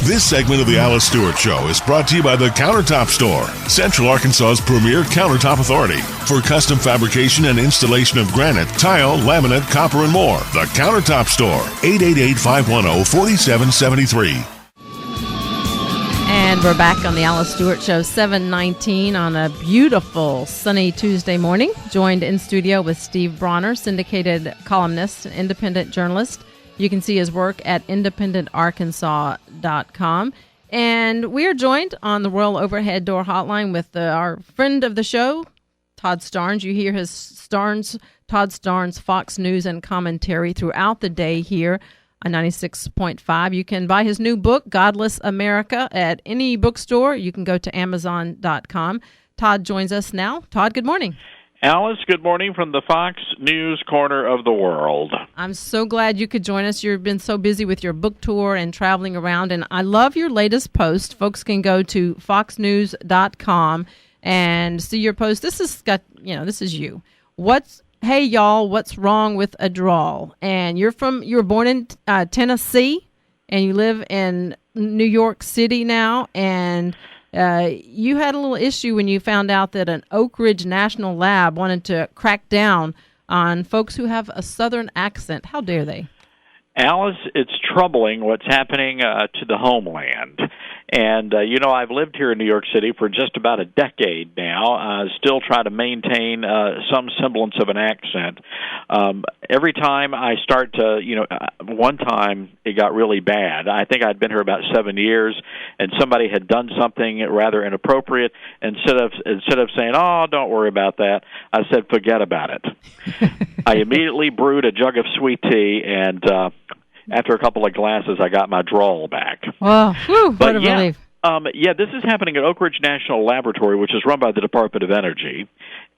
This segment of the Alice Stewart Show is brought to you by the Countertop Store, Central Arkansas's premier countertop authority. For custom fabrication and installation of granite, tile, laminate, copper, and more. The Countertop Store, 888-510-4773. And we're back on the Alice Stewart Show, 7:19 on a beautiful sunny Tuesday morning. Joined in studio with Steve Bronner, syndicated columnist, independent journalist. You can see his work at independentarkansas.com. And we are joined on the Royal Overhead Door Hotline with our friend of the show, Todd Starnes. You hear Todd Starnes' Fox News and commentary throughout the day here on 96.5. You can buy his new book, Godless America, at any bookstore. You can go to Amazon.com. Todd joins us now. Todd, good morning. Alice, good morning from the Fox News corner of the world. I'm so glad you could join us. You've been so busy with your book tour and traveling around, and I love your latest post. Folks can go to foxnews.com and see your post. This is you. Hey y'all, what's wrong with a drawl? And you were born in Tennessee, and you live in New York City now, and you had a little issue when you found out that an Oak Ridge National Lab wanted to crack down on folks who have a Southern accent. How dare they? Alice, it's troubling what's happening to the homeland. And, I've lived here in New York City for just about a decade now. I still try to maintain some semblance of an accent. Every time I start to, one time it got really bad. I think I'd been here about 7 years, and somebody had done something rather inappropriate. Instead of saying, "Oh, don't worry about that," I said, "Forget about it." I immediately brewed a jug of sweet tea, and after a couple of glasses, I got my drawl back. Wow, what a relief. This is happening at Oak Ridge National Laboratory, which is run by the Department of Energy,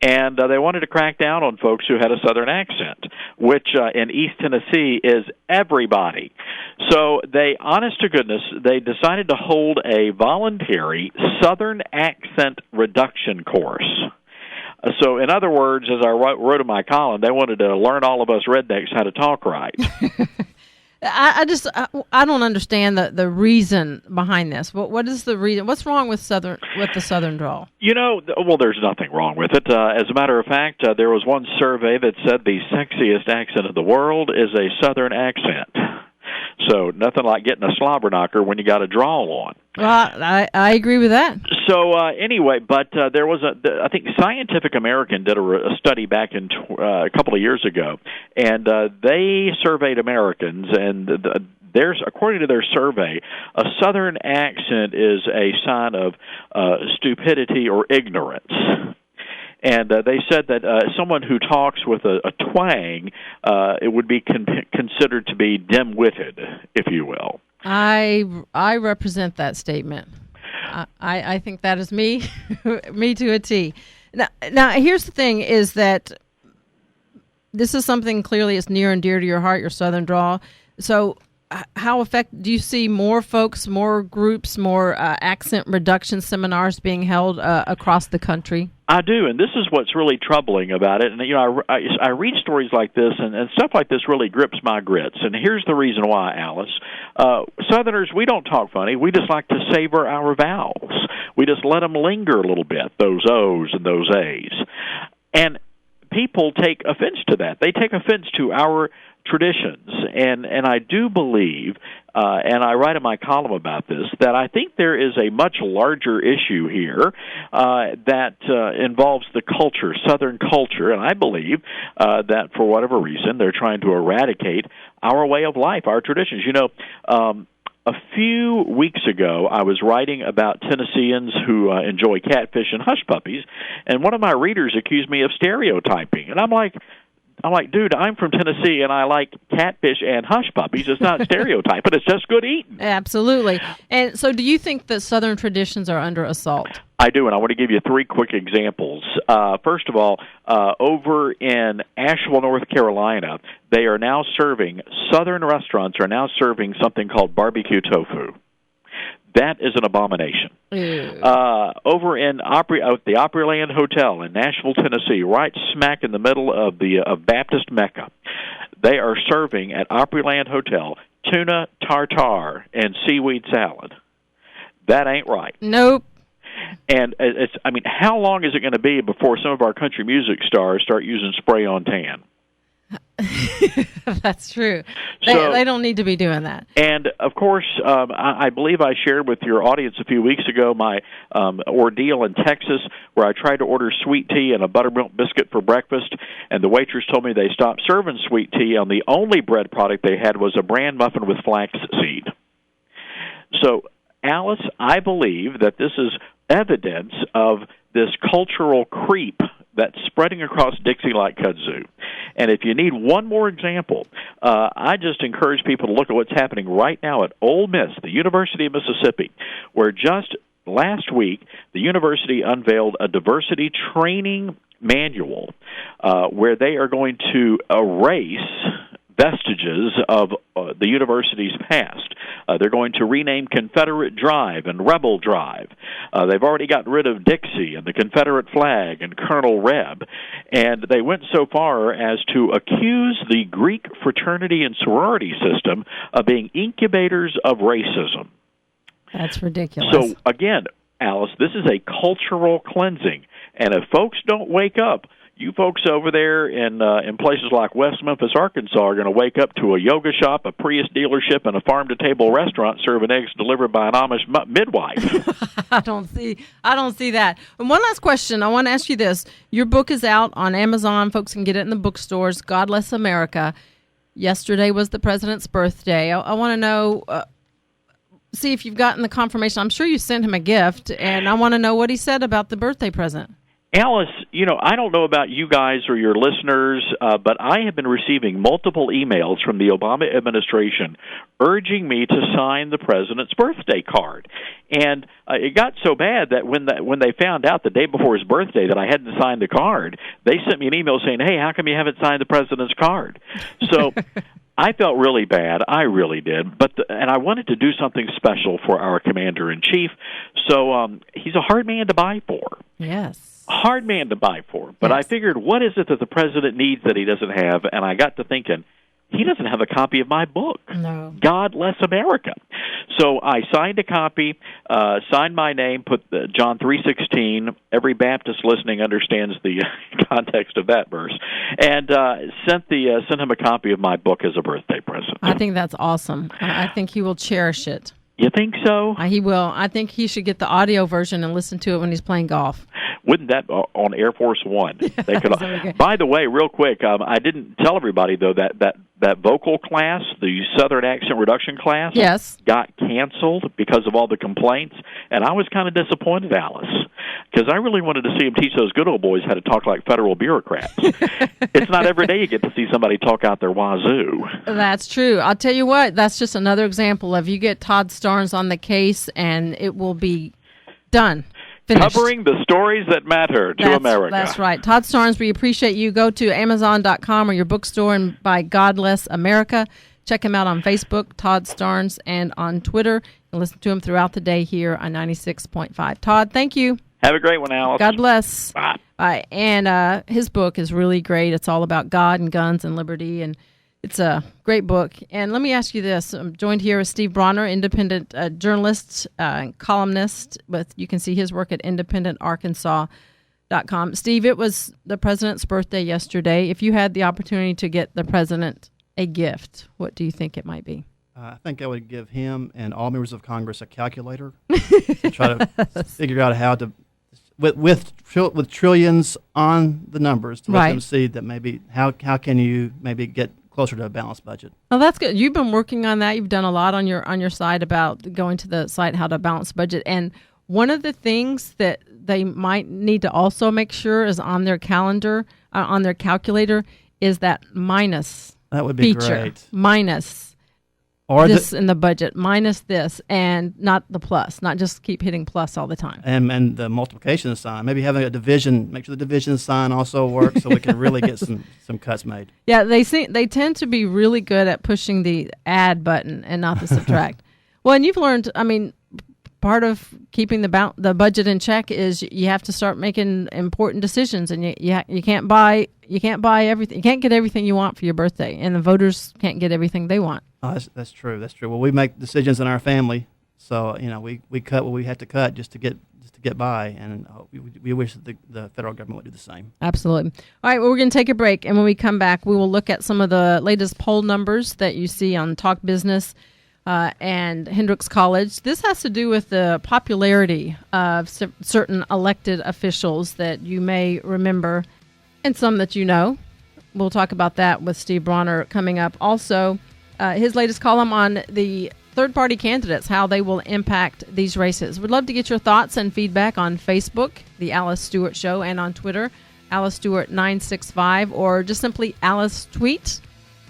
and they wanted to crack down on folks who had a Southern accent, which in East Tennessee is everybody. So honest to goodness, they decided to hold a voluntary Southern accent reduction course. So, in other words, as I wrote in my column, they wanted to learn all of us rednecks how to talk right. I don't understand the reason behind this. What is the reason? What's wrong with the Southern drawl? There's nothing wrong with it. As a matter of fact, there was one survey that said the sexiest accent in the world is a Southern accent. So nothing like getting a slobber knocker when you got a drawl on. Well, I agree with that. So anyway, but there was I think Scientific American did a study back in a couple of years ago, and they surveyed Americans, and according to their survey, a Southern accent is a sign of stupidity or ignorance. And they said that someone who talks with a twang, it would be considered to be dim-witted, if you will. I represent that statement. I think that is me, me to a T. Now, here's the thing: is that this is something clearly is near and dear to your heart, your Southern drawl. So, how do you see more folks, more groups, more accent reduction seminars being held across the country? I do, and this is what's really troubling about it. And I read stories like this, and stuff like this really grips my grits. And here's the reason why, Alice. Southerners, we don't talk funny. We just like to savor our vowels. We just let them linger a little bit, those O's and those A's. And people take offense to that. They take offense to our traditions, and I do believe, and I write in my column about this, that I think there is a much larger issue here that involves the culture, Southern culture, and I believe that for whatever reason they're trying to eradicate our way of life, our traditions. A few weeks ago, I was writing about Tennesseans who enjoy catfish and hush puppies, and one of my readers accused me of stereotyping, and I'm like, dude, I'm from Tennessee, and I like catfish and hush puppies. It's not stereotyping. It's just good eating. Absolutely. And so do you think that Southern traditions are under assault? I do, and I want to give you three quick examples. First of all, over in Asheville, North Carolina, they are now serving, Southern restaurants are now serving something called barbecue tofu. That is an abomination. Over in the Opryland Hotel in Nashville, Tennessee, right smack in the middle of Baptist Mecca, they are serving at Opryland Hotel tuna tartare and seaweed salad. That ain't right. Nope. And how long is it going to be before some of our country music stars start using spray-on tan? That's true. They don't need to be doing that. And, of course, I believe I shared with your audience a few weeks ago my ordeal in Texas where I tried to order sweet tea and a buttermilk biscuit for breakfast, and the waitress told me they stopped serving sweet tea, and the only bread product they had was a bran muffin with flaxseed. So, Alice, I believe that this is evidence of this cultural creep that's spreading across Dixie like kudzu. And if you need one more example, I just encourage people to look at what's happening right now at Ole Miss, the University of Mississippi, where just last week the university unveiled a diversity training manual where they are going to erase vestiges of the university's past. They're going to rename Confederate Drive and Rebel Drive. They've already gotten rid of Dixie and the Confederate flag and Colonel Reb. And they went so far as to accuse the Greek fraternity and sorority system of being incubators of racism. That's ridiculous. So, again, Alice, this is a cultural cleansing. And if folks don't wake up, you folks over there in places like West Memphis, Arkansas, are going to wake up to a yoga shop, a Prius dealership, and a farm-to-table restaurant serving eggs delivered by an Amish midwife. I don't see that. And one last question. I want to ask you this. Your book is out on Amazon. Folks can get it in the bookstores. God Bless America. Yesterday was the president's birthday. I want to know, see if you've gotten the confirmation. I'm sure you sent him a gift, and I want to know what he said about the birthday present. Alice, I don't know about you guys or your listeners, but I have been receiving multiple emails from the Obama administration urging me to sign the president's birthday card. And it got so bad that when they found out the day before his birthday that I hadn't signed the card, they sent me an email saying, "Hey, how come you haven't signed the president's card?" So I felt really bad. I really did. And I wanted to do something special for our commander-in-chief. So he's a hard man to buy for. Yes. Hard man to buy for. But yes. I figured, what is it that the president needs that he doesn't have? And I got to thinking, he doesn't have a copy of my book. No. God Bless America. So I signed a copy, signed my name, put John 3:16. Every Baptist listening understands the context of that verse, and sent him a copy of my book as a birthday present. I think that's awesome. I think he will cherish it. You think so? He will. I think he should get the audio version and listen to it when he's playing golf. Wouldn't that on Air Force One? They could. By the way, real quick, I didn't tell everybody though that vocal class, the Southern Accent Reduction class, yes, got canceled because of all the complaints, and I was kind of disappointed, Alice, because I really wanted to see him teach those good old boys how to talk like federal bureaucrats. It's not every day you get to see somebody talk out their wazoo. That's true. I'll tell you what, that's just another example of you get Todd Starnes on the case, and it will be done. Finished. Covering the stories that matter to America. That's right. Todd Starnes, we appreciate you. Go to Amazon.com or your bookstore and buy God Bless America. Check him out on Facebook, Todd Starnes, and on Twitter. And listen to him throughout the day here on 96.5. Todd, thank you. Have a great one, Alice. God bless. Bye. Bye. And his book is really great. It's all about God and guns and liberty, and it's a great book. And let me ask you this. I'm joined here with Steve Bronner, independent journalist and columnist. You can see his work at independentarkansas.com. Steve, it was the president's birthday yesterday. If you had the opportunity to get the president a gift, what do you think it might be? I think I would give him and all members of Congress a calculator to try to figure out how to, with trillions on the numbers, to let them see that maybe how can you maybe get closer to a balanced budget. Oh, that's good. You've been working on that. You've done a lot on your site about going to the site how to balance budget. And one of the things that they might need to also make sure is on their calendar, on their calculator, is that minus. That would be feature. Great. Minus. Or this in the budget, minus this, and not the plus, not just keep hitting plus all the time. And the multiplication sign, maybe having a division, make sure the division sign also works so we can really get some cuts made. Yeah, they tend to be really good at pushing the add button and not the subtract. Well, and you've learned, part of keeping the budget in check is you have to start making important decisions, and you can't buy everything. You can't get everything you want for your birthday, and the voters can't get everything they want. That's true. That's true. Well, we make decisions in our family, so we cut what we had to cut just to get by, and we wish that the federal government would do the same. Absolutely. All right, well, we're going to take a break, and when we come back, we will look at some of the latest poll numbers that you see on Talk Business and Hendrix College. This has to do with the popularity of certain elected officials that you may remember, and some that you know. We'll talk about that with Steve Bronner coming up. Also, his latest column on the third-party candidates, how they will impact these races. We'd love to get your thoughts and feedback on Facebook, The Alice Stewart Show, and on Twitter, Alice Stewart 965, or just simply Alice Tweet.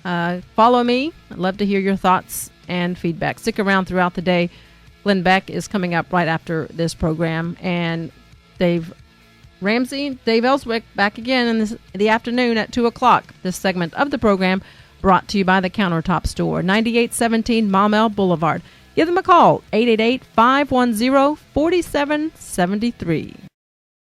Follow me. I'd love to hear your thoughts and feedback. Stick around throughout the day. Glenn Beck is coming up right after this program, and Dave Ellswick back again in the afternoon at 2 o'clock. This segment of the program brought to you by the Countertop Store, 9817 Maumelle Boulevard. Give them a call, 888-510-4773.